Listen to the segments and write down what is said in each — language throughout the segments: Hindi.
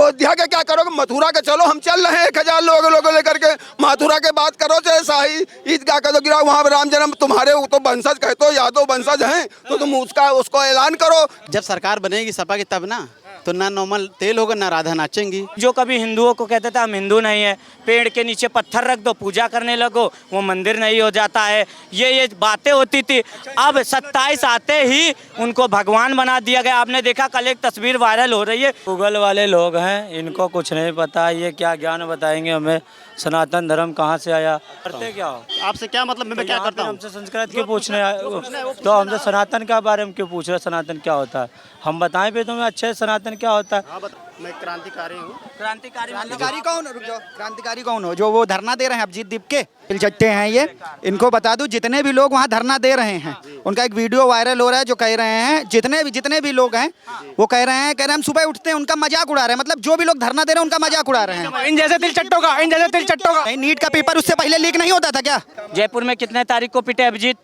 अयोध्या के क्या करोगे? मथुरा के चलो, हम चल रहे हैं 1000 लोगों लेकर के। मथुरा के बात करो, चाहे शाही ईदगाह का तो गिरा, वहाँ राम जन्म, तुम्हारे तो वंशज कहते हो, यादव वंशज हैं, तो तुम उसको ऐलान करो। जब सरकार बनेगी सपा की तब ना, तो ना नॉर्मल तेल होगा ना राधा नाचेंगी। जो कभी हिंदुओं को कहते थे हम हिंदू नहीं है, पेड़ के नीचे पत्थर रख दो, पूजा करने लगो, वो मंदिर नहीं हो जाता है, ये बातें होती थी। अब 27 आते ही उनको भगवान बना दिया गया। आपने देखा कल एक तस्वीर वायरल हो रही है। गूगल वाले लोग हैं, इनको कुछ नहीं पता, ये क्या ज्ञान बताएंगे हमें, सनातन धर्म कहाँ से आया, करते क्या हो? आपसे क्या मतलब, मैं क्या करता हूँ? हमसे संस्कृत क्यों पूछने आए? तो हमसे सनातन के बारे में क्यों पूछ रहे? सनातन क्या होता है हम बताएं पे तुम्हें अच्छे सनातन क्या होता है? मैं क्रांतिकारी हूँ। क्रांतिकारी कौन? रुक जाओ, क्रांतिकारी कौन हो? जो वो धरना दे रहे हैं अभिजीत दीप के चट्टे हैं ये। इनको बता दूं, जितने भी लोग वहाँ धरना दे रहे हैं, उनका एक वीडियो वायरल हो रहा है जो कह रहे हैं, जितने भी लोग हैं वो कह रहे हैं हम सुबह उठते हैं उनका मजाक उड़ा रहे हैं। मतलब जो भी लोग धरना दे रहे हैं उनका मजाक उड़ा रहे हैं। इन जैसे तिल चट्टों का नहीं, नीट का पेपर उससे पहले लीक नहीं होता था क्या? जयपुर में कितने तारीख को पिटे अभिजीत?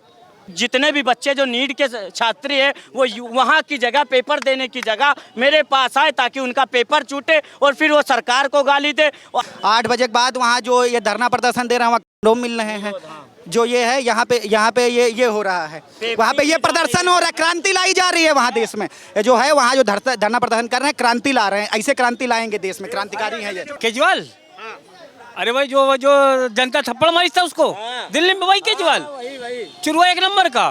जितने भी बच्चे जो नीट के छात्री है, वो वहाँ की जगह, पेपर देने की जगह मेरे पास आए ताकि उनका पेपर छूटे और फिर वो सरकार को गाली दे। 8 बजे के बाद वहाँ जो ये धरना प्रदर्शन दे रहे हैं, वहाँ कंडोम मिल रहे हैं। जो ये है यहाँ पे ये हो रहा है, वहाँ पे ये प्रदर्शन हो रहा है, क्रांति लाई जा रही है वहाँ देश में। जो है वहाँ जो धरना प्रदर्शन कर रहे हैं, क्रांति ला रहे हैं। ऐसे क्रांति लाएंगे देश में, क्रांतिकारी है ये। केजरीवाल, अरे भाई जो जनता थप्पड़ मारी था उसको दिल्ली में, वही केजरीवाल चुरुआ 1 नंबर का,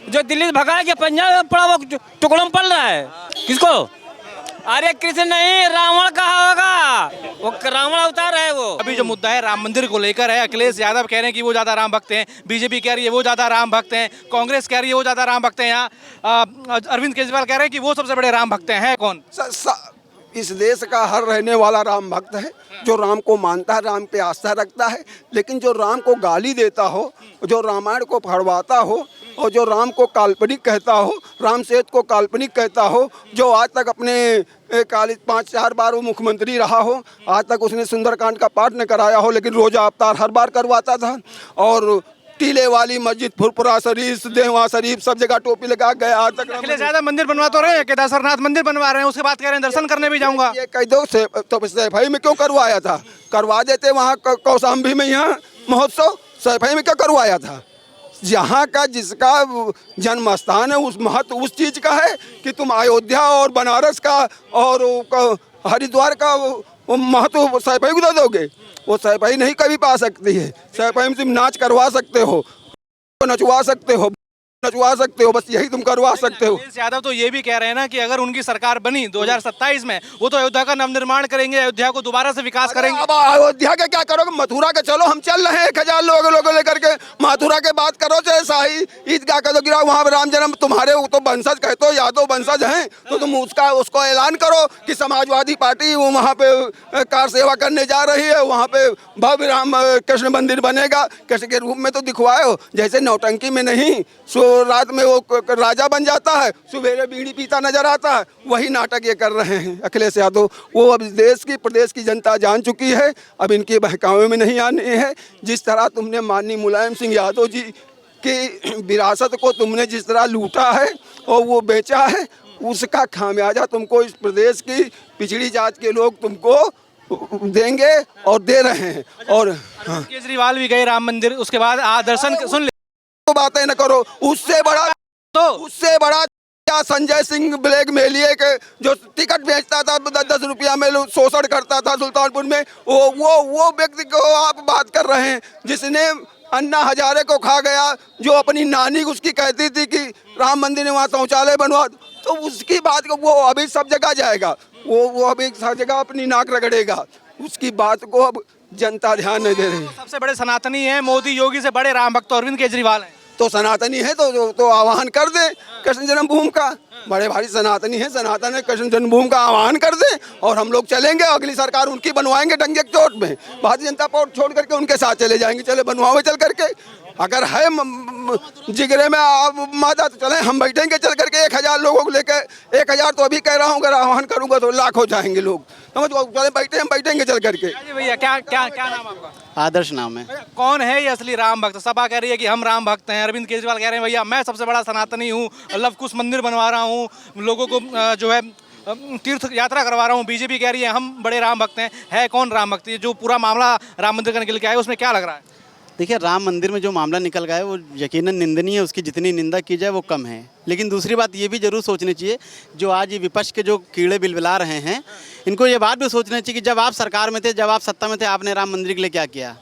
जो दिल्ली से भगाया गया, पंजाब में पड़ा, वो टुकड़ों में पड़ रहा है। किसको? अरे कृष्ण नहीं, रावण कहा होगा, वो रावण अवतार है वो। अभी जो मुद्दा है राम मंदिर को लेकर है, अखिलेश यादव कह रहे हैं कि वो ज्यादा राम भक्त हैं, बीजेपी कह रही है वो ज्यादा राम भक्त हैं, कांग्रेस कह रही है वो ज्यादा राम भक्त हैं। यहाँ अरविंद केजरीवाल कह रहे हैं कि वो सबसे बड़े राम भक्त हैं। कौन? इस देश का हर रहने वाला राम भक्त है, जो राम को मानता है, राम पे आस्था रखता है। लेकिन जो राम को गाली देता हो, जो रामायण को फड़वाता हो, और जो राम को काल्पनिक कहता हो, राम सेतु को काल्पनिक कहता हो, जो आज तक अपने 5-4 बार वो मुख्यमंत्री रहा हो, आज तक उसने सुंदरकांड का पाठ न कराया हो, लेकिन रोजा अवतार हर बार करवाता था। और टीले वाली मस्जिद, फुरपुरा शरीफ, देवा शरीफ, सब जगह टोपी लगा गया। आज तक अखिलेश यादव मंदिर बनवा तो रहे हैं, केदारनाथ मंदिर बनवा रहे हैं, उसके बाद कह रहे हैं दर्शन करने भी जाऊंगा। ये कह दो तो सैफई में क्यों करवाया था? करवा देते वहाँ कौशाम्बी में, यहाँ महोत्सव सैफई में क्यों करवाया था? जहाँ का जिसका जन्म स्थान है, उस महत्व उस चीज़ का है कि तुम अयोध्या और बनारस का और हरिद्वार का वो महत्व सैफई को दे दोगे? वो सैफई नहीं कभी पा सकती है। सैफई में तुम नाच करवा सकते हो, नचवा सकते हो, बस यही तुम करवा सकते हो। अखिलेश यादव तो ये भी कह रहे हैं ना कि अगर उनकी सरकार बनी 2027 में, वो तो अयोध्या का नवनिर्माण करेंगे, अयोध्या को दोबारा से विकास करेंगे। अब अयोध्या के क्या करोगे? मथुरा के चलो, हम चल रहे हैं 1000 लोगों लेकर के। मथुरा के बात करो, चाहे शाही ईदगाह का तो गिरा, वहाँ राम जन्म, तुम्हारे तो वंशज कहते हो, यादव वंशज हैं, तो तुम उसको ऐलान करो कि समाजवादी पार्टी वहाँ पे कार सेवा करने जा रही है, वहाँ पे भव्य राम कृष्ण मंदिर बनेगा। कृष्ण के रूप में तो दिखवाए हो, जैसे नौटंकी में नहीं, रात में वो राजा बन जाता है, सुबह बीड़ी पीता नजर आता है, वही नाटक ये कर रहे हैं अखिलेश यादव। वो अब प्रदेश की जनता जान चुकी है, अब इनके बहकावे में नहीं आने हैं। जिस तरह तुमने माननीय मुलायम सिंह यादव जी की विरासत को तुमने जिस तरह लूटा है और वो बेचा है, उसका खामियाजा तुमको इस प्रदेश की पिछड़ी जात के लोग तुमको देंगे और दे रहे हैं। और केजरीवाल भी गए राम मंदिर, उसके बाद दर्शन सुन तो बातें न करो। उससे बड़ा क्या संजय सिंह ब्लैक मेलिए के जो टिकट बेचता था 10-10 रुपया में, शोषण करता था सुल्तानपुर में, वो व्यक्ति को आप बात कर रहे हैं, जिसने अन्ना हजारे को खा गया, जो अपनी नानी उसकी कहती थी कि राम मंदिर में वहाँ शौचालय बनवा, तो उसकी बात को वो अभी सब जगह जाएगा, वो अभी सब जगह अपनी नाक रगड़ेगा। उसकी बात को अब जनता ध्यान नहीं दे रही। सबसे बड़े सनातनी हैं मोदी, योगी से बड़े राम भक्त अरविंद केजरीवाल हैं। तो सनातनी है तो आह्वान कर दे कृष्ण जन्मभूमि का। बड़े भारी सनातनी है, सनातन है, कृष्ण जन्मभूमि का आह्वान कर दे और हम लोग चलेंगे। अगली सरकार उनकी बनवाएंगे डंगे चोट में, भारतीय जनता पार्टी छोड़ करके उनके साथ चले जाएंगे। चले बनवाओ चल करके, अगर है जिगरे में आप माता तो चले, हम बैठेंगे चल करके 1000 लोगों को लेकर। 1000 तो अभी कह रहा हूँ, अगर आह्वान करूँगा तो लाख हो जाएंगे लोग, समझ चले बैठे, हम बैठेंगे चल करके। भैया क्या नाम आपका? आदर्श नाम है। कौन है ये असली राम भक्त? सपा कह रही है कि हम राम भक्त हैं, अरविंद केजरीवाल कह रहे हैं भैया मैं सबसे बड़ा सनातनी हूँ, लव कुश मंदिर बनवा रहा हूँ, लोगों को जो है तीर्थ यात्रा करवा रहा हूँ, बीजेपी कह रही है हम बड़े राम भक्त हैं। है कौन राम भक्त? ये जो पूरा मामला राम मंदिर का निकल के आया उसमें क्या लग रहा है? देखिए, राम मंदिर में जो मामला निकल गया है वो यकीनन निंदनीय है, उसकी जितनी निंदा की जाए वो कम है। लेकिन दूसरी बात ये भी जरूर सोचनी चाहिए, जो आज ये विपक्ष के जो कीड़े बिलबिला रहे हैं, इनको ये बात भी सोचनी चाहिए कि जब आप सरकार में थे, जब आप सत्ता में थे, आपने राम मंदिर के लिए क्या किया,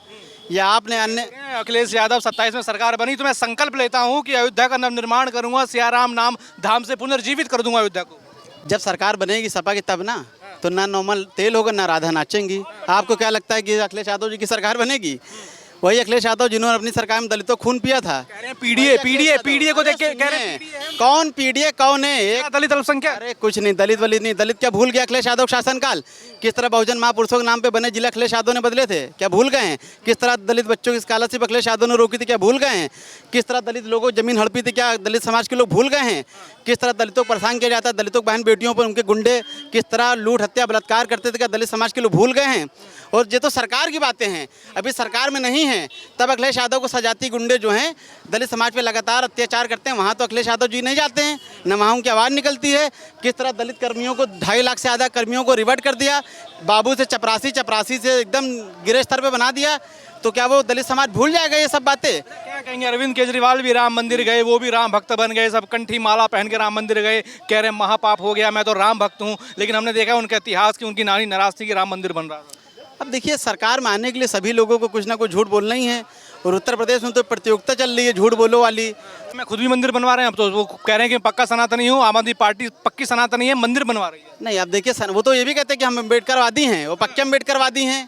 या आपने अन्य। अखिलेश यादव 27 में सरकार बनी तो मैं संकल्प लेता हूँ कि अयोध्या का नवनिर्माण करूंगा, सियाराम नाम धाम से पुनर्जीवित कर दूंगा अयोध्या को। जब सरकार बनेगी सपा की तब ना, तो ना नॉर्मल तेल होगा ना राधा नाचेंगी। आपको क्या लगता है कि अखिलेश यादव जी की सरकार बनेगी? वही अखिलेश यादव जिन्होंने अपनी सरकार में दलितों खून पिया था। कह रहे हैं पीडीए को देख के कह रहे हैं कौन पीडीए कौन है? एक दलित अल्पसंख्यक। अरे कुछ नहीं, दलित वलित नहीं। दलित क्या भूल गया अखिलेश यादव शासनकाल? किस तरह बहुजन महापुरुषों के नाम पे बने जिला अखिलेश यादव ने बदले थे, क्या भूल गए हैं? किस तरह दलित बच्चों की स्कॉलरशिप अखिलेश यादव ने रोकी थी, क्या भूल गए हैं? किस तरह दलित लोगों की जमीन हड़पी थी, क्या दलित समाज के लोग भूल गए हैं? किस तरह दलितों को परेशान किया जाता है, दलितों बहन बेटियों पर उनके गुंडे किस तरह लूट हत्या बलात्कार करते थे, क्या दलित समाज के लोग भूल गए हैं? और ये तो सरकार की बातें हैं, अभी सरकार में नहीं है तब अखिलेश यादव को सजाती गुंडे जो हैं दलित समाज पे लगातार अत्याचार करते हैं, वहाँ तो अखिलेश यादव जी नहीं जाते हैं, न वहाँ उनकी आवाज़ निकलती है। किस तरह दलित कर्मियों को 2.5 लाख से ज़्यादा कर्मियों को रिवर्ट कर दिया, बाबू से चपरासी से एकदम गिरे स्तर पे बना दिया, तो क्या वो दलित समाज भूल जाएगा ये सब बातें? क्या कहेंगे? अरविंद केजरीवाल भी राम मंदिर गए, वो भी राम भक्त बन गए, सब कंठी माला पहन के राम मंदिर गए, कह रहे महापाप हो गया, मैं तो राम भक्त हूँ। लेकिन हमने देखा उनके इतिहास की उनकी नानी नाराज थी कि राम मंदिर बन रहा था। अब देखिए, सरकार में आने के लिए सभी लोगों को कुछ ना कुछ झूठ बोलना ही है, और उत्तर प्रदेश में तो प्रतियोगिता चल रही है झूठ बोलो वाली। मैं खुद भी मंदिर बनवा रहे हैं, अब तो वो कह रहे हैं कि पक्का सनातनी हूँ, आम आदमी पार्टी पक्की सनातनी है, मंदिर बनवा रही है। नहीं, अब देखिए, वो तो ये भी कहते हैं कि हम अम्बेडकरवादी हैं, वो पक्के अम्बेडकरवादी हैं।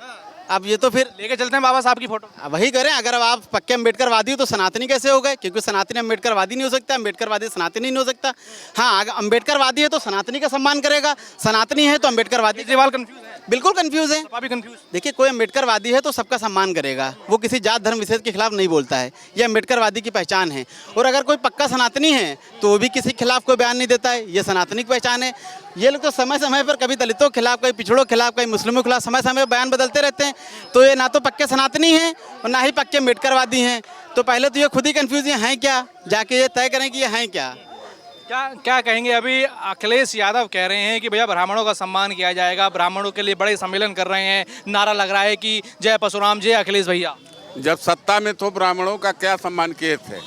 अब ये तो फिर लेके चलते हैं बाबा साहब की फोटो। वही करें, अगर अब आप पक्के अम्बेडकरवादी हो तो सनातनी कैसे हो गए? क्योंकि सनातनी अम्बेडकरवादी नहीं हो सकता, अम्बेडकरवादी सनातनी नहीं हो सकता। हाँ, अगर अम्बेडकरवादी है तो सनातनी का सम्मान करेगा, सनातनी है तो अम्बेडकरवादी। केजरीवाल कंफ्यूज है, बिल्कुल कंफ्यूज है। सपा भी कंफ्यूज। देखिए, कोई अम्बेडकरवादी है तो सबका सम्मान करेगा, वो किसी जात धर्म विशेष के खिलाफ नहीं बोलता है, ये अम्बेडकरवादी की पहचान है। और अगर कोई पक्का सनातनी है तो वो भी किसी के खिलाफ कोई बयान नहीं देता है, ये सनातनी की पहचान है। ये लोग तो समय समय पर कभी दलितों के खिलाफ, कभी पिछड़ों के खिलाफ, कभी मुस्लिमों के खिलाफ समय समय पर बयान बदलते रहते हैं। तो ये ना तो पक्के सनातनी हैं और ना ही पक्के अम्बेडकरवादी हैं। तो पहले तो ये खुद ही कंफ्यूज हैं क्या, जाके ये तय करें कि ये हैं क्या। क्या कहेंगे? अभी अखिलेश यादव कह रहे हैं कि भैया ब्राह्मणों का सम्मान किया जाएगा, ब्राह्मणों के लिए बड़े सम्मेलन कर रहे हैं, नारा लग रहा है कि जय परशुराम जय अखिलेश भैया। जब सत्ता में तो ब्राह्मणों का क्या सम्मान किए थे?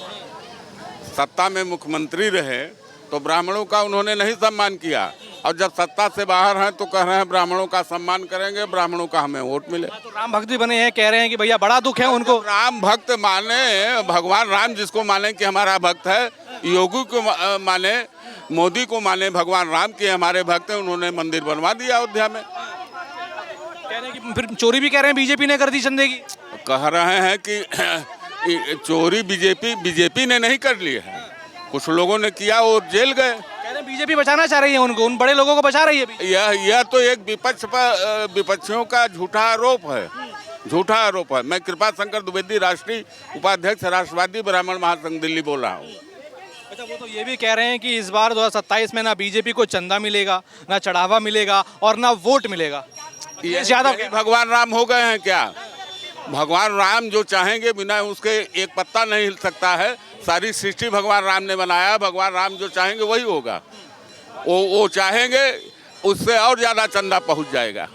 सत्ता में मुख्यमंत्री रहे तो ब्राह्मणों का उन्होंने नहीं सम्मान किया, और जब सत्ता से बाहर हैं तो कह रहे हैं ब्राह्मणों का सम्मान करेंगे, ब्राह्मणों का हमें वोट मिले। तो राम भक्त भी बने हैं, कह रहे हैं कि भैया बड़ा दुख है उनको। राम भक्त माने, भगवान राम जिसको माने कि हमारा भक्त है, योगी को माने, मोदी को माने, भगवान राम के हमारे भक्त हैं, उन्होंने मंदिर बनवा दिया अयोध्या में। कह रहे हैं कि फिर चोरी भी कह रहे हैं बीजेपी ने कर दी चंदे की। कह रहे हैं कि चोरी बीजेपी ने नहीं कर ली है, कुछ लोगों ने किया और जेल गए। कह रहे हैं बीजेपी बचाना चाह रही है उनको, उन बड़े लोगों को बचा रही है अभी। यह तो एक विपक्ष पर विपक्षियों का झूठा आरोप है, झूठा आरोप है। मैं कृपा शंकर द्विवेदी, राष्ट्रीय उपाध्यक्ष राष्ट्रवादी ब्राह्मण महासंघ दिल्ली बोल रहा हूँ। अच्छा, वो तो ये भी कह रहे हैं कि इस बार 2027 में ना बीजेपी को चंदा मिलेगा, ना चढ़ावा मिलेगा और ना वोट मिलेगा। यादव भगवान राम हो गए हैं क्या? भगवान राम जो चाहेंगे बिना उसके एक पत्ता नहीं हिल सकता है। सारी सृष्टि भगवान राम ने बनाया, भगवान राम जो चाहेंगे वही होगा। वो चाहेंगे उससे और ज्यादा चंदा पहुंच जाएगा।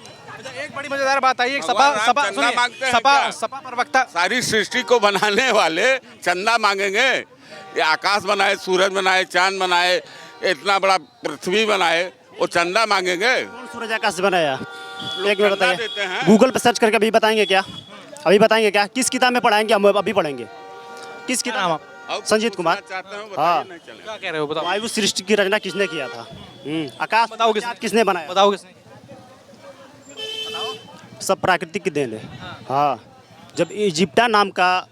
एक बड़ी मजेदार बात आई है, सपा प्रवक्ता सारी सृष्टि को बनाने वाले चंदा मांगेंगे। ये आकाश बनाए, सूरज बनाए, चांद बनाए, इतना बड़ा पृथ्वी बनाए, वो चंदा मांगेंगे। सूरज आकाश बनाया? एक मिनट बताइए, गूगल पे सर्च करके अभी बताएंगे क्या? अभी बताएंगे क्या? किस किताब में पढ़ाएंगे? हम अभी पढ़ेंगे। किस किताब? संजीत कुमार। हाँ, क्या कह रहे हो बताओ? वायु सृष्टि की रचना किसने किया था? आकाश बताओ किसने बनाया? बताओ किसने? सब प्राकृतिक की देन है। हाँ, जब इजिप्टा नाम का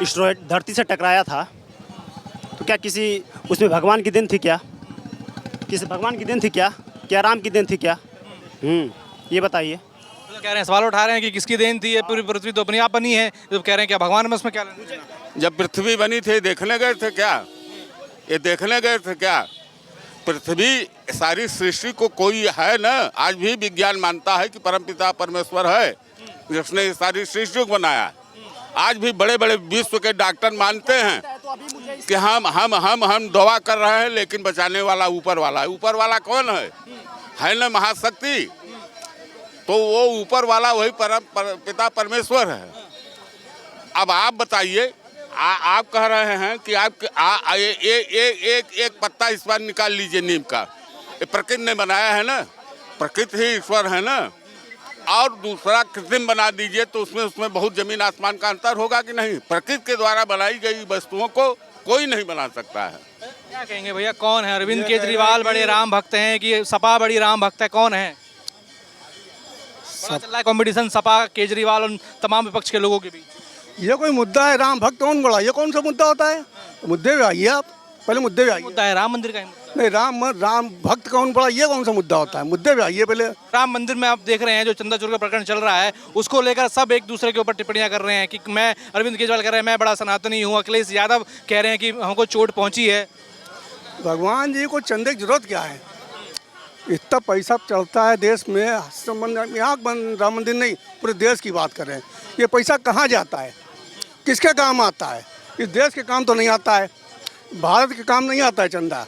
एस्टेरॉयड धरती से टकराया था तो क्या किसी उसमें भगवान की देन थी क्या? किसी भगवान की देन थी क्या? क्या राम की देन थी क्या? ये बताइए। तो कह रहे हैं, सवाल उठा रहे हैं कि किसकी देन थी? ये पूरी पृथ्वी तो अपनी आप बनी है। जब कह रहे हैं क्या भगवान में उसमें क्या लेना देना? जब पृथ्वी बनी थी देखने गए थे क्या? ये देखने गए थे क्या? पृथ्वी सारी सृष्टि को कोई है ना, आज भी विज्ञान मानता है कि परमपिता परमेश्वर है जिसने ये सारी सृष्टि को बनाया। आज भी बड़े बड़े विश्व के डॉक्टर मानते हैं कि हम दवा कर रहे हैं लेकिन बचाने वाला ऊपर वाला है। ऊपर वाला कौन है? है न महाशक्ति, तो वो ऊपर वाला वही पिता परमेश्वर है। अब आप बताइए, आप कह रहे हैं कि आप एक पत्ता इस बार निकाल लीजिए नीम का, ये प्रकृति ने बनाया है ना, प्रकृति ही ईश्वर है ना, और दूसरा कृत्रिम बना दीजिए तो उसमें बहुत जमीन आसमान का अंतर होगा कि नहीं। प्रकृति के द्वारा बनाई गई वस्तुओं को कोई नहीं बना सकता है। क्या कहेंगे भैया, कौन है? अरविंद केजरीवाल बड़े राम भक्त हैं कि सपा बड़ी राम भक्त है, कौन है? पता चल रहा है कंपटीशन सपा केजरीवाल और तमाम विपक्ष के लोगों के बीच। ये कोई मुद्दा है? राम भक्त कौन बड़ा? ये कौन सा मुद्दा होता है? मुद्दे पे आइए आप, पहले मुद्दे पे आइए। मुद्दा है राम मंदिर का ही मुद्दा। नहीं, राम भक्त कौन बड़ा, ये कौन सा मुद्दा होता है? मुद्दे पे आइए पहले। राम मंदिर में आप देख रहे हैं जो चंदा चोर का प्रकरण चल रहा है, उसको लेकर सब एक दूसरे के ऊपर टिप्पणियां कर रहे हैं कि मैं, अरविंद केजरीवाल कह रहे हैं मैं बड़ा सनातनी हूँ, अखिलेश यादव कह रहे हैं कि हमको चोट पहुंची है। भगवान जी को चंदे की जरूरत क्या है? इतना पैसा चलता है देश में, यहाँ राम मंदिर नहीं, पूरे देश की बात कर रहे हैं। ये पैसा कहाँ जाता है, किसके काम आता है? इस देश के काम तो नहीं आता है, भारत के काम नहीं आता है चंदा,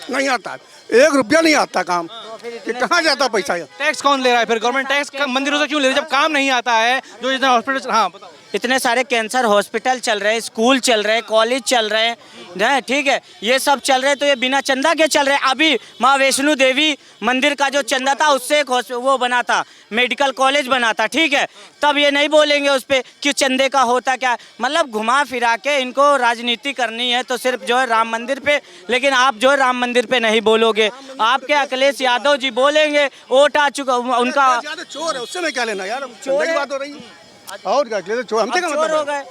नहीं आता है, 1 रुपया नहीं आता काम। ये कहाँ जाता पैसा? टैक्स कौन ले रहा है फिर? गवर्नमेंट टैक्स मंदिरों से क्यों ले रही है जब काम नहीं आता है? जो इतना हॉस्पिटल, हाँ बताओ। इतने सारे कैंसर हॉस्पिटल चल रहे हैं, स्कूल चल रहे हैं, कॉलेज चल रहे हैं, ठीक है, ये सब चल रहे हैं, तो ये बिना चंदा के चल रहे हैं। अभी माँ वैष्णो देवी मंदिर का जो चंदा था उससे एक वो बना था, मेडिकल कॉलेज बना था, ठीक है, तब ये नहीं बोलेंगे उस पर कि चंदे का होता क्या। मतलब घुमा फिरा के इनको राजनीति करनी है तो सिर्फ जो है राम मंदिर पे, लेकिन आप जो है राम मंदिर पे नहीं बोलोगे, आपके अखिलेश यादव जी बोलेंगे, वोट आ चुका उनका। चोर है, उससे मैं क्या लेना यार, चोर की बात हो रही है। और क्या चोर? हमसे क्या चोर हो मतलब है? गए,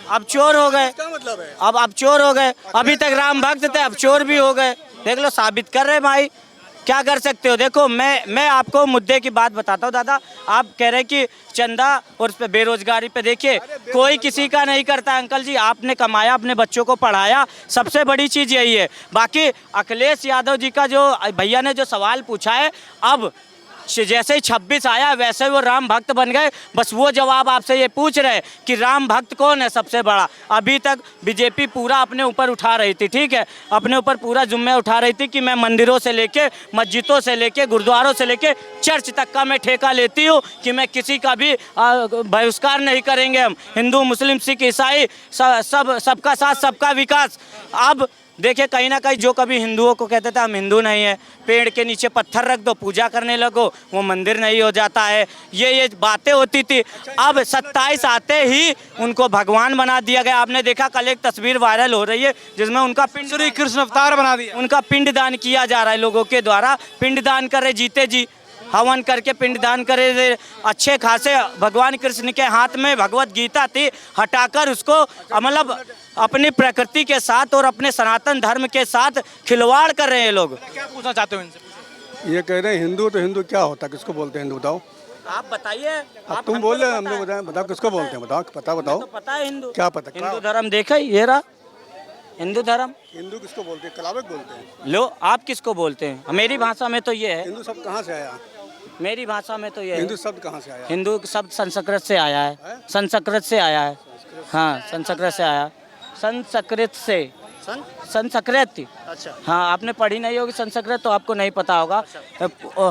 अब चोर हो गए, क्या मतलब है? अब चोर हो गए। अभी तक राम भक्त थे, अब चोर भी हो गए। देख लो, साबित कर रहे भाई, क्या कर सकते हो। देखो मैं आपको मुद्दे की बात बताता हूँ दादा। आप कह रहे हैं कि चंदा और उस पे बेरोजगारी पे, देखिए कोई किसी का नहीं करता अंकल जी। आपने कमाया, अपने बच्चों को पढ़ाया, सबसे बड़ी चीज़ यही है। बाकी अखिलेश यादव जी का जो भैया ने जो सवाल पूछा है, अब जैसे ही 26 आया वैसे ही वो राम भक्त बन गए। बस वो जवाब आपसे ये पूछ रहे कि राम भक्त कौन है सबसे बड़ा। अभी तक बीजेपी पूरा अपने ऊपर उठा रही थी, ठीक है, अपने ऊपर पूरा जिम्मे उठा रही थी कि मैं मंदिरों से लेके, मस्जिदों से लेके, गुरुद्वारों से लेके चर्च तक का मैं ठेका लेती हूँ कि मैं किसी का भी बहिष्कार नहीं करेंगे। हम हिंदू, मुस्लिम, सिख, ईसाई सबका साथ सबका विकास। अब देखिए, कहीं ना कहीं जो कभी हिंदुओं को कहते थे हम हिंदू नहीं है, पेड़ के नीचे पत्थर रख दो, पूजा करने लगो, वो मंदिर नहीं हो जाता है, ये बातें होती थी। अब 27 आते ही उनको भगवान बना दिया गया। आपने देखा कल एक तस्वीर वायरल हो रही है जिसमें उनका पिंड, श्री कृष्ण अवतार बना दिया, उनका पिंड दान किया जा रहा है लोगों के द्वारा। पिंड दान कर रहे जीते जी, हवन करके पिंड दान करे। अच्छे खासे भगवान कृष्ण के हाथ में भगवत गीता थी, हटाकर उसको मतलब अपनी प्रकृति के साथ और अपने सनातन धर्म के साथ खिलवाड़ कर रहे हैं लोग। क्या पूछना चाहते हो इनसे? ये कह रहे हैं हिंदू, तो हिंदू क्या होता है, किसको बोलते हैं हिंदू? बताओ आप बताइए। अब तुम बोल रहे हैं, हम लोग बताएं, बताओ किसको बोलते हैं, बताओ, पता बताओ। तो पता है हिंदू, क्या पता? हिंदू धर्म देखा ही, ये रहा हिंदू धर्म। हिंदू किसको बोलते हैं? कलावत बोलते हैं। लो, आप किसको बोलते हैं? मेरी भाषा में तो ये है, हिंदू शब्द कहाँ से आया? मेरी भाषा में तो ये है, हिंदू शब्द कहाँ से आया? हिंदू शब्द संस्कृत से आया है, संस्कृत से आया है। हाँ, संस्कृत से आया, संस्कृत से, संस्कृत। अच्छा, हाँ, आपने पढ़ी नहीं होगी संस्कृत तो आपको नहीं पता होगा।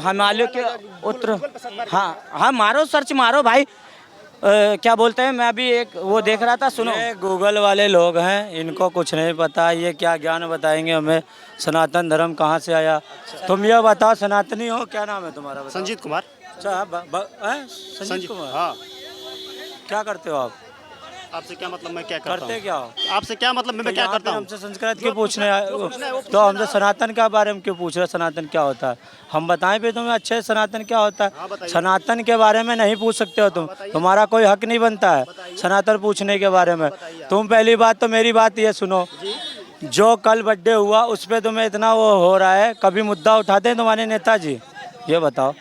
हिमालय के उत्तर, हाँ मारो, सर्च मारो भाई। क्या बोलते हैं, मैं अभी एक वो देख रहा था, सुनो। गूगल वाले लोग हैं, इनको कुछ नहीं पता, ये क्या ज्ञान बताएंगे हमें, सनातन धर्म कहाँ से आया। तुम ये बताओ, सनातनी हो, क्या नाम है तुम्हारा? संजीत कुमार। अच्छा, संजीत कुमार। हाँ, क्या करते हो आप? आपसे क्या मतलब मैं क्या करता करते हूँ? क्या हो? आपसे क्या मतलब मैं क्या करता हूँ? हमसे संस्कृत क्यों पूछने आए? तो हमसे सनातन के बारे में क्यों पूछ रहे? सनातन क्या होता है हम बताएं भी तुम्हें अच्छे, सनातन क्या होता है? सनातन के बारे में नहीं पूछ सकते हो तुम, तुम्हारा कोई हक नहीं बनता है सनातन पूछने के बारे में। तुम पहली बात तो मेरी बात ये सुनो, जो कल बर्थडे हुआ उस पर तुम्हें इतना वो हो रहा है, कभी मुद्दा उठाते हैं तुम्हारे नेताजी? ये बताओ,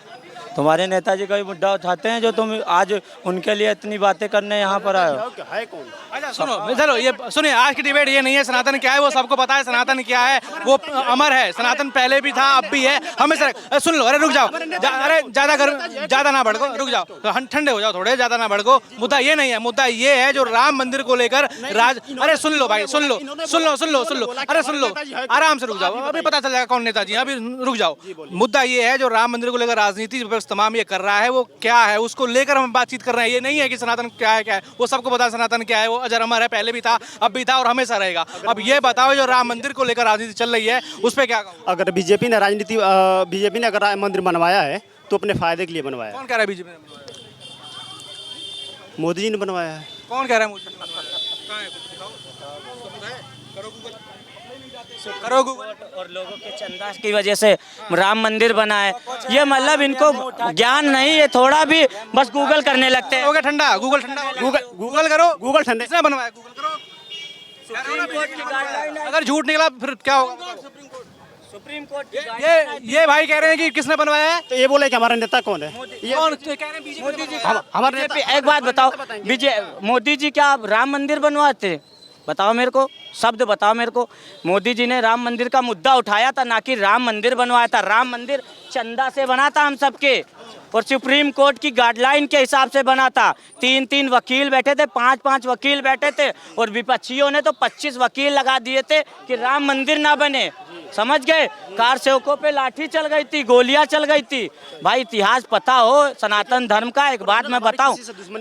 तुम्हारे नेताजी का भी मुद्दा उठाते हैं जो तुम आज उनके लिए इतनी बातें करने यहाँ पर आए हो। है कौन? अच्छा सुनो, चलो ये सुनिए, आज की डिबेट ये नहीं है सनातन क्या है, वो सबको पता है सनातन क्या है, वो अमर है, सनातन पहले भी था अब भी है हमेशा। सुन लो, अरे रुक जाओ, अरे ज्यादा ना भड़को, रुक जाओ, ठंडे हो जाओ थोड़े, ज्यादा ना भड़को। मुद्दा ये नहीं है, मुद्दा ये है जो राम मंदिर को लेकर अरे सुन लो भाई, सुन लो, अरे सुन लो, आराम से रुक जाओ, अभी पता चल जाएगा कौन नेताजी, अभी रुक जाओ। मुद्दा ये है जो राम मंदिर को लेकर राजनीति विपक्ष तमाम ये कर रहा है, वो क्या है उसको लेकर हम बातचीत कर रहे हैं। ये नहीं है कि सनातन क्या है, वो सबको पता है सनातन क्या है, वो अजर अमर है, पहले भी था अब भी था और हमेशा रहेगा। अब ये बताओ जो राम मंदिर को लेकर राजनीति चल रही है उस पर क्या कहो? अगर बीजेपी ने अगर राम मंदिर बनवाया है तो अपने फायदे के लिए बनवाया है। कौन कह रहा है बीजेपी ने? मोदी जी ने बनवाया है। कौन कह रहा है मुझे? करो गूगल। और लोगों के चंदा की वजह से राम मंदिर बना है, ये मतलब इनको ज्ञान नहीं है थोड़ा भी, बस गूगल करने लगते हैं। हो गया ठंडा, गूगल ठंडा, गूगल करो, गूगल ठंडे। किसने बनवाया? गूगल करो। अगर झूठ निकला फिर क्या होगा? सुप्रीम कोर्ट ये भाई कह रहे हैं कि किसने बनवाया है? तो ये बोले कि हमारा नेता कौन है? ये कौन कह रहे हैं? बीजेपी मोदी जी। हमारे बीजेपी, एक बात बताओ, मोदी जी क्या राम मंदिर बनवाते? बताओ मेरे को, शब्द बताओ मेरे को। मोदी जी ने राम मंदिर का मुद्दा उठाया था, ना कि राम मंदिर बनवाया था। राम मंदिर चंदा से बना था हम सबके, और सुप्रीम कोर्ट की गाइडलाइन के हिसाब से बना था। 3-3 वकील बैठे थे, 5-5 वकील बैठे थे, और विपक्षियों ने तो 25 वकील लगा दिए थे कि राम मंदिर ना बने। समझ गए? कार सेवकों पे लाठी चल गई थी, गोलियां चल गई थी। भाई इतिहास पता हो सनातन धर्म का। एक बात मैं बताऊं,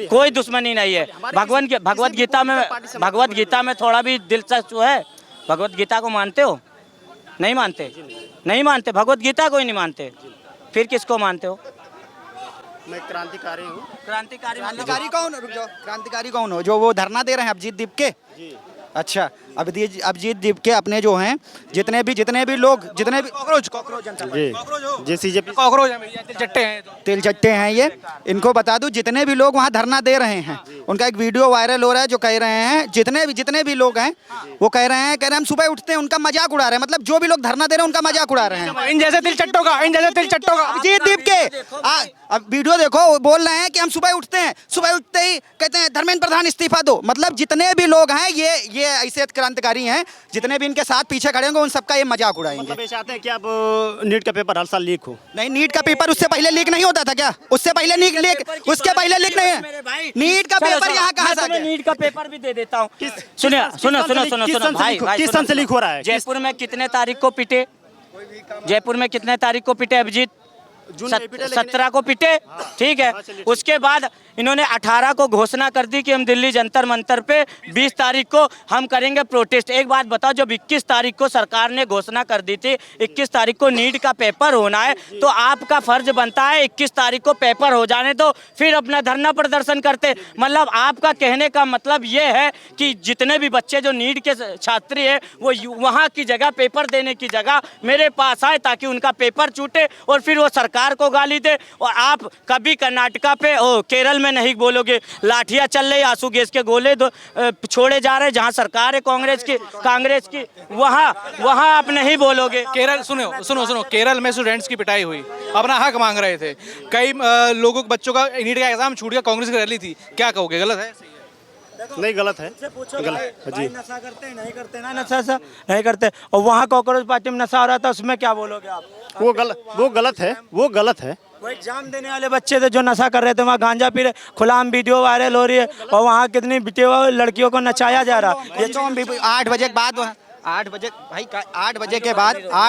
कोई दुश्मनी नहीं है। भगवत गीता में थोड़ा भी दिलचस्प है? भगवत गीता को मानते हो? नहीं मानते? नहीं मानते, भगवत गीता को ही नहीं मानते, फिर किसको मानते हो? मैं क्रांतिकारी हूँ। क्रांतिकारी कौन? रुक जाओ, क्रांतिकारी कौन हो? जो वो धरना दे रहे हैं अभिजीत दीप के? अच्छा, अभिजीत दीप के अपने जो हैं जितने भी लोग, जितने भी कॉकरोच जी सीजेपी कॉकरोच हैं भैया, चट्टे हैं, तिलचट्टे हैं ये। इनको बता दूं, जितने भी लोग वहाँ धरना दे रहे हैं, उनका एक वीडियो वायरल हो रहा है जो कह रहे हैं, जितने भी लोग हैं वो कह रहे हैं हम सुबह उठते हैं उनका मजाक उड़ा रहे हैं। मतलब जो भी लोग धरना दे रहे हैं उनका मजाक उड़ा रहे हैं। इन जैसे तिलचट्टों का अभिजीत दीप के अब वीडियो देखो, वो बोल रहे हैं कि हम सुबह उठते हैं, सुबह उठते ही कहते हैं धर्मेंद्र प्रधान इस्तीफा दो। मतलब जितने भी लोग हैं ये ऐसे क्रांतिकारी हैं, जितने भी इनके साथ पीछे खड़े होंगे उन सबका ये मजाक उड़ाएंगे। मतलब ये चाहते हैं कि अब नीट का पेपर हर साल लीक हो? नहीं, नीट का पेपर उससे पहले लीक नहीं होता था क्या? उसके पहले लीक नहीं है। नीट का पेपर यहाँ कहाँ से आ गया? नीट का पेपर भी दे देता हूँ। सुनो भाई, किस सन से लीक हो रहा है? जयपुर में कितने तारीख को पिटे? जयपुर में कितने तारीख को पिटे अभिजीत? 17 को पिटे, ठीक है। उसके बाद इन्होंने 18 को घोषणा कर दी कि हम दिल्ली जंतर मंतर पे 20 तारीख को हम करेंगे प्रोटेस्ट। एक बात बताओ, जब 21 तारीख को सरकार ने घोषणा कर दी थी 21 तारीख को नीट का पेपर होना है, तो आपका फर्ज बनता है 21 तारीख को पेपर हो जाने दो, फिर अपना धरना प्रदर्शन करते। मतलब आपका कहने का मतलब ये है कि जितने भी बच्चे जो नीट के छात्री है वो वहाँ की जगह, पेपर देने की जगह मेरे पास आए ताकि उनका पेपर छूटे और फिर वो सरकार को गाली दे। और आप कभी कर्नाटका पे केरल में नहीं बोलोगे, लाठियां चल रही, आंसू गैस के गोले छोड़े जा रहे, जहां सरकार है कांग्रेस की वहां आप नहीं बोलोगे। केरल सुनो, केरल में स्टूडेंट्स की पिटाई हुई, अपना हक मांग रहे थे, कई लोगों बच्चों का नीट का एग्जाम छूट गया, कांग्रेस की रैली थी, क्या कहोगे? गलत है? नहीं, गलत है, गलत जी। नशा करते हैं, नहीं करते ना नशा नहीं करते, और वहाँ कांग्रेस पार्टी में नशा हो रहा था, उसमें क्या बोलोगे आप? वो गलत है। वो एग्जाम देने वाले बच्चे थे जो नशा कर रहे थे, वहाँ गांजा पी रहे, खुलाम वीडियो वायरल हो रही है, और वहाँ कितनी बिटे हुए लड़कियों को नचाया जा रहा है। ये 8 बजे के बाद 8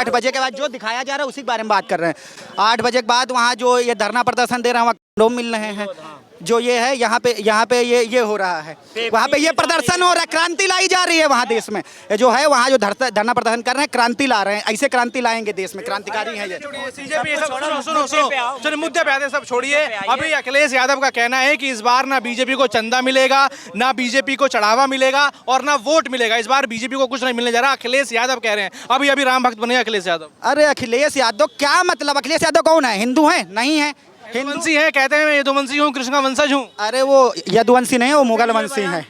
बजे के बाद जो दिखाया जा रहा है उसी के बारे में बात कर रहे हैं। 8 बजे के बाद वहाँ जो ये धरना प्रदर्शन दे रहे हैं, वहाँ कंडोम मिल रहे हैं। जो ये है यहाँ पे ये हो रहा है, वहाँ पे ये प्रदर्शन हो रहा है, क्रांति लाई जा रही है वहाँ देश में। ये जो है वहाँ जो धरना प्रदर्शन कर रहे हैं, क्रांति ला रहे हैं, ऐसे क्रांति लाएंगे देश में, क्रांतिकारी हैं ये। सुनो, मुद्दे पे आते सब छोड़िए। अभी अखिलेश यादव का कहना है कि इस बार ना बीजेपी को चंदा मिलेगा, ना बीजेपी को चढ़ावा मिलेगा और ना वोट मिलेगा। इस बार बीजेपी को कुछ नहीं मिलने जा रहा, अखिलेश यादव कह रहे हैं। अभी राम भक्त बने अखिलेश यादव। अरे अखिलेश यादव क्या मतलब? अखिलेश यादव कौन है? हिंदू है? नहीं है, हिंदू है, कहते हैं मैं यदुवंशी हूँ, कृष्ण का वंशज हूँ। अरे वो यदुवंशी नहीं है, वो मुगल वंशी है,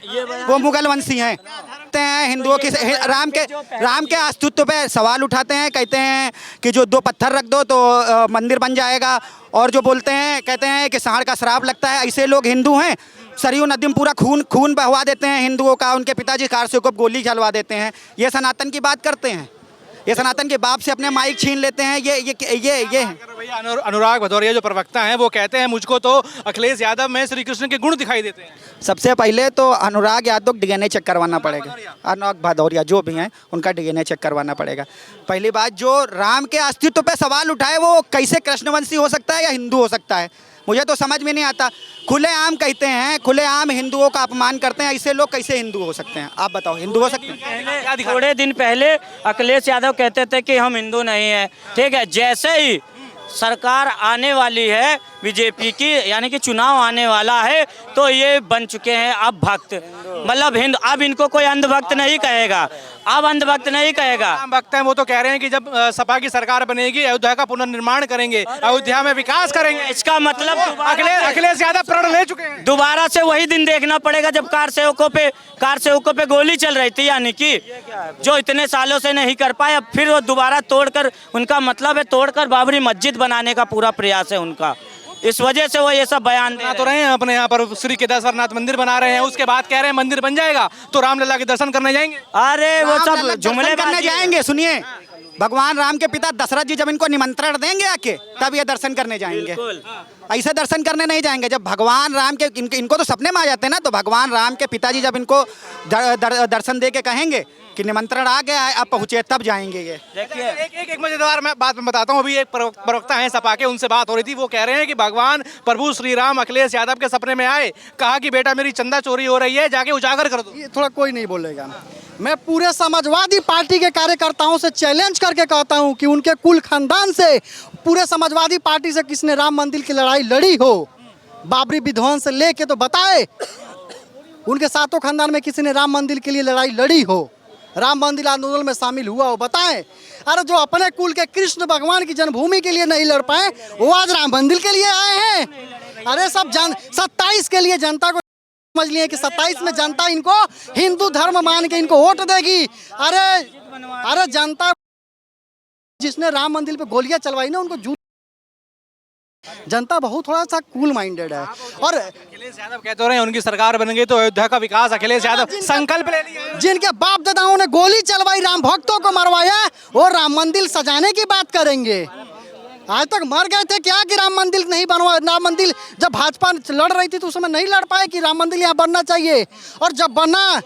वो मुगल वंशी हैं। हिंदुओं की राम के अस्तित्व पे सवाल उठाते हैं, कहते हैं कि जो 2 पत्थर रख दो तो मंदिर बन जाएगा, और जो बोलते हैं, कहते हैं कि सांड का श्राप लगता है, ऐसे लोग हिंदू हैं। सरयू नदी में पूरा खून बहवा देते हैं हिंदुओं का, उनके पिताजी कार से को गोली चलवा देते हैं। ये सनातन की बात करते हैं, ये सनातन के बाप से अपने माइक छीन लेते हैं। ये भैया अनुराग भदौरिया जो प्रवक्ता हैं वो कहते हैं मुझको तो अखिलेश यादव में श्री कृष्ण के गुण दिखाई देते हैं। सबसे पहले तो अनुराग यादव डीएनए चेक करवाना पड़ेगा। अनुराग भदौरिया जो भी हैं उनका डीएनए चेक करवाना पड़ेगा। पहली बात, जो राम के अस्तित्व पे सवाल उठाए वो कैसे कृष्णवंशी हो सकता है या हिंदू हो सकता है, मुझे तो समझ में नहीं आता। खुलेआम कहते हैं, खुलेआम हिंदुओं का अपमान करते हैं, ऐसे लोग कैसे हिंदू हो सकते हैं? आप बताओ, हिंदू हो सकते हैं? थोड़े दिन पहले अखिलेश यादव कहते थे कि हम हिंदू नहीं है, ठीक है। जैसे ही सरकार आने वाली है बीजेपी की, यानी कि चुनाव आने वाला है, तो ये बन चुके हैं अब भक्त, मतलब हिंदू। अब इनको कोई अंधभक्त नहीं कहेगा, अब अंधभक्त नहीं कहेगा। भक्त हैं वो तो कह रहे हैं कि जब सपा की सरकार बनेगी अयोध्या का पुनर्निर्माण करेंगे, अयोध्या में विकास करेंगे। इसका मतलब अखिलेश यादव प्रण ले चुके हैं। दोबारा से वही दिन देखना पड़ेगा जब कार सेवकों पे गोली चल रही थी, यानी कि जो इतने सालों से नहीं कर पाए, अब फिर वो दोबारा तोड़कर, उनका मतलब है तोड़कर बाबरी मस्जिद बनाने का पूरा प्रयास है उनका। इस वजह से वो ये सब बयान दे तो रहे हैं। अपने यहाँ पर श्री केदारनाथ मंदिर बना रहे हैं, उसके बाद कह रहे हैं मंदिर बन जाएगा तो रामलला के दर्शन करने जाएंगे। अरे वो सब जुमले करने जाएंगे। सुनिए, भगवान राम के पिता दशरथ जी जब इनको निमंत्रण देंगे आके, तब ये दर्शन करने जाएंगे। ऐसे दर्शन करने नहीं जाएंगे। जब भगवान राम के इनको तो सपने में आ जाते हैं ना, तो भगवान राम के पिताजी जब इनको दर्शन दे के कहेंगे कि निमंत्रण आ गया है, अब पहुँचे, तब जाएंगे ये। देखिए एक मजेदार मैं बात बताता हूँ। अभी एक प्रवक्ता हैं सपा के, उनसे बात हो रही थी। वो कह रहे हैं कि भगवान प्रभु श्री राम अखिलेश यादव के सपने में आए, कहा कि बेटा मेरी चंदा चोरी हो रही है, जाके उजागर कर दो। ये थोड़ा कोई नहीं बोलेगा। मैं पूरे समाजवादी पार्टी के कार्यकर्ताओं से चैलेंज करके कहता हूं कि उनके कुल खानदान से, पूरे समाजवादी पार्टी से किसने राम मंदिर की लड़ाई लड़ी हो, बाबरी विध्वंस से लेके तो बताए। उनके सातों खानदान में किसी ने राम मंदिर के लिए लड़ाई लड़ी हो, राम मंदिर आंदोलन में शामिल हुआ हो, बताएं। अरे जो अपने कुल के कृष्ण भगवान की जन्मभूमि के लिए नहीं लड़ पाए, वो आज राम मंदिर के लिए आए हैं। अरे सब 27 के लिए जनता को समझ लिए कि 27 में जनता इनको हिंदू धर्म मान के इनको वोट देगी। अरे जनता जिसने राम मंदिर पे गोलियां चलवाई ना, उनको जनता बहुत थोड़ा सा कूल माइंडेड है। और अखिलेश यादव कहते रहे उनकी सरकार बन गई तो अयोध्या का विकास, अखिलेश यादव संकल्प ले लिया। जिनके बाप दादाओं ने गोली चलवाई, राम भक्तों को मरवाया, वो राम मंदिर सजाने की बात करेंगे। आज तक मर गए थे क्या कि राम मंदिर नहीं बनवा? राम मंदिर जब भाजपा लड़ रही थी तो उस समय नहीं लड़ पाए कि राम मंदिर यहाँ बनना चाहिए, और जब बना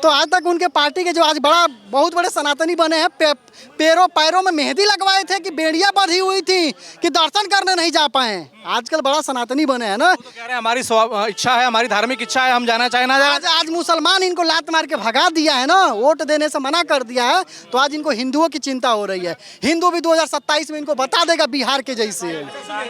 तो आज तक उनके पार्टी के जो आज बहुत बड़े सनातनी बने हैं, पैरों में मेहंदी लगवाए थे कि बेड़ियां बंधी हुई थी कि दर्शन करने नहीं जा पाए। आजकल बड़ा सनातनी बने हैं ना। तो कह रहे हैं हमारी इच्छा है, हमारी धार्मिक इच्छा है, हम जाना चाहे ना जाए। आज मुसलमान इनको लात मार के भगा दिया है ना, वोट देने से मना कर दिया है, तो आज इनको हिंदुओं की चिंता हो रही है। हिंदू भी 2027 में इनको बता देगा बिहार के जैसे।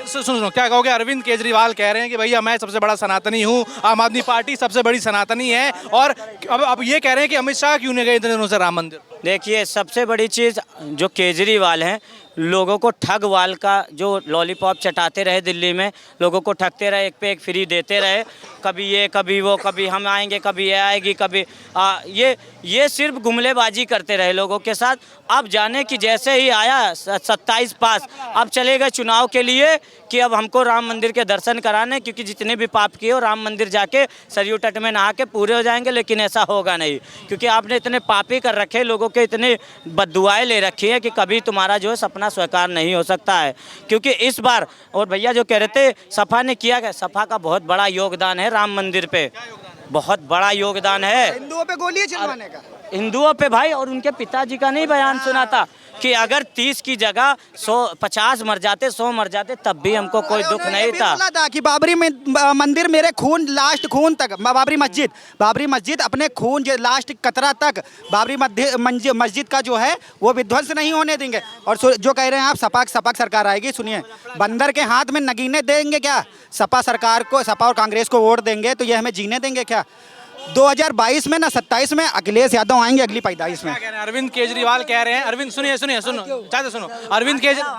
सुनो क्या कहोगे? अरविंद केजरीवाल कह रहे हैं कि भैया मैं सबसे बड़ा सनातनी हूँ, आम आदमी पार्टी सबसे बड़ी सनातनी है, और अब ये कह रहे हैं कि अमित शाह क्यों नहीं गए इतने दिनों से राम मंदिर। देखिए, सबसे बड़ी चीज़ जो केजरीवाल हैं, लोगों को ठगवाल का जो लॉलीपॉप चटाते रहे दिल्ली में, लोगों को ठगते रहे, एक पे एक फ्री देते रहे, कभी ये कभी वो, कभी हम आएंगे, कभी ये आएगी, कभी ये सिर्फ गुमलेबाजी करते रहे लोगों के साथ। अब जाने कि जैसे ही आया 27 पास, अब चले गए चुनाव के लिए कि अब हमको राम मंदिर के दर्शन कराने, क्योंकि जितने भी पाप किए हो राम मंदिर जाके सरयू तट में नहा के पूरे हो जाएंगे। लेकिन ऐसा होगा नहीं, क्योंकि आपने इतने पापी कर रखे, लोगों के इतने बद्दुआएं ले रखी है कि कभी तुम्हारा जो है सपना स्वीकार नहीं हो सकता है। क्योंकि इस बार, और भैया जो कह रहे थे सपा ने किया क्या, सपा का बहुत बड़ा योगदान है राम मंदिर पे, बहुत बड़ा योगदान है। हिंदुओं पे गोली चलवाने का, हिंदुओं पे भाई, और उनके पिताजी का नहीं बयान सुना था कि अगर 30 की जगह 50 मर जाते, 100 मर जाते, तब भी हमको कोई दुख नहीं था। बोला था कि बाबरी में मंदिर मेरे खून, लास्ट खून तक, बाबरी मस्जिद अपने खून लास्ट कतरा तक बाबरी मस्जिद का जो है वो विध्वंस नहीं होने देंगे। और जो कह रहे हैं आप सपा सरकार आएगी, सुनिए, बंदर के हाथ में नगीने देंगे क्या? सपा सरकार को, सपा और कांग्रेस को वोट देंगे तो ये हमें जीने देंगे क्या? 2022 में ना 27 में अखिलेश यादव आएंगे अगली पैदाइश में। अरविंद केजरीवाल कह रहे हैं, अरविंद सुनो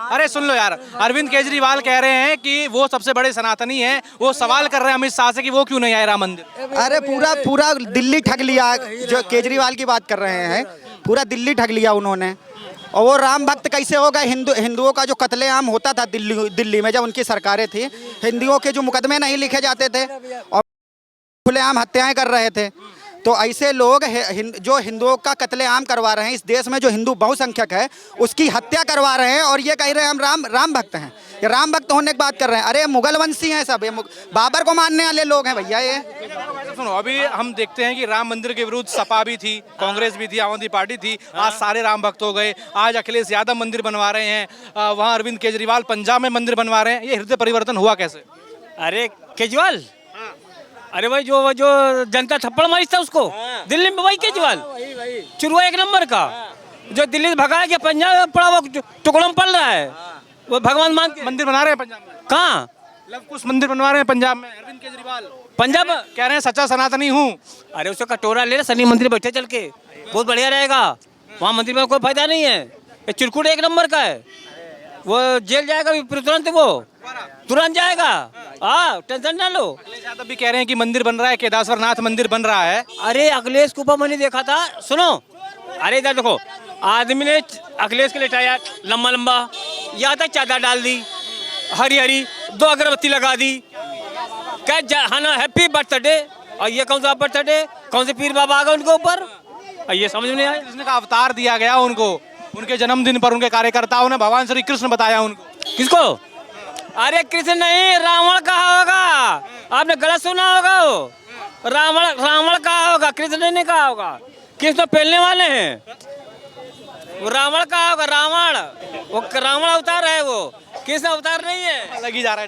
अरे सुन लो यार। अरविंद केजरीवाल कह रहे हैं कि वो सबसे बड़े सनातनी हैं, वो सवाल कर रहे हैं अमित शाह से कि वो क्यों नहीं आए राम मंदिर। अरे पूरा दिल्ली ठग लिया, जो केजरीवाल की बात कर रहे हैं, पूरा दिल्ली ठग लिया उन्होंने। और वो राम भक्त कैसे हो गए? हिंदुओं का जो कत्लेआम होता था दिल्ली में जब उनकी सरकारें थी, हिंदुओं के जो मुकदमे नहीं लिखे जाते थे और खुलेआम हत्याएं कर रहे थे, तो ऐसे लोग जो हिंदुओं का कत्लेआम करवा रहे हैं, इस देश में जो हिंदू बहुसंख्यक है उसकी हत्या करवा रहे हैं, और ये कह रहे हैं हम राम भक्त हैं। ये राम भक्त होने की बात कर रहे हैं। अरे मुगल वंशी हैं सब, ये बाबर को मानने वाले लोग हैं भैया ये। सुनो, अभी हम देखते हैं कि राम मंदिर के विरुद्ध सपा भी थी, कांग्रेस भी थी, आम आदमी पार्टी थी, आज सारे राम भक्त हो गए। आज अखिलेश यादव मंदिर बनवा रहे हैं, वहाँ अरविंद केजरीवाल पंजाब में मंदिर बनवा रहे हैं। ये हृदय परिवर्तन हुआ कैसे? अरे केजरीवाल, अरे भाई जो जनता थप्पड़ मारी था उसको दिल्ली में, वही केजरीवाल चुरुआ एक नंबर का, जो दिल्ली से भगाया गया, पंजाब में पड़ा हुआ टुकड़ों में पड़ रहा है, वो भगवान मान के मंदिर बना रहे हैं पंजाब में। कहाँ? लव कुश मंदिर बनवा रहे हैं पंजाब में अरविंद केजरीवाल, पंजाब कह रहे हैं सच्चा सनातनी हूँ। अरे उसका कटोरा ले शनि मंदिर बैठे चल के, बहुत बढ़िया रहेगा। वहाँ मंदिर में कोई फायदा नहीं है, ये चिरकुट एक नंबर का है, वो जेल जाएगा तुरंत जाएगा। हाँ, टेंशन ना लो। अखिलेश यादव भी कह रहे हैं कि मंदिर बन रहा है, केदारेश्वर नाथ मंदिर बन रहा है। अरे अखिलेश को मैंने देखा था, सुनो, अरे इधर देखो, आदमी ने अखिलेश के लिटाया लंबा लंबा, यहाँ तक चादर डाल दी, हरी हरी 2 अगरबत्ती लगा दी, क्या हाँ हैप्पी बर्थडे, और ये कौन सा बर्थडे, कौन से पीर बाबा आ गए उनके ऊपर, ये समझ में नहीं आया। कृष्ण का अवतार दिया गया उनको, उनके जन्मदिन पर उनके कार्यकर्ताओं ने भगवान श्री कृष्ण बताया उनको। किसको? अरे कृष्ण नहीं, रावण कहा होगा, आपने गलत सुना होगा। वो रावण कहा होगा, कृष्ण ने कहा होगा। कृष्ण तो पहलने वाले हैं, वो रावण कहा होगा, रावण, वो रावण अवतार है, वो कृष्ण अवतार नहीं है। लगी जा रहा है।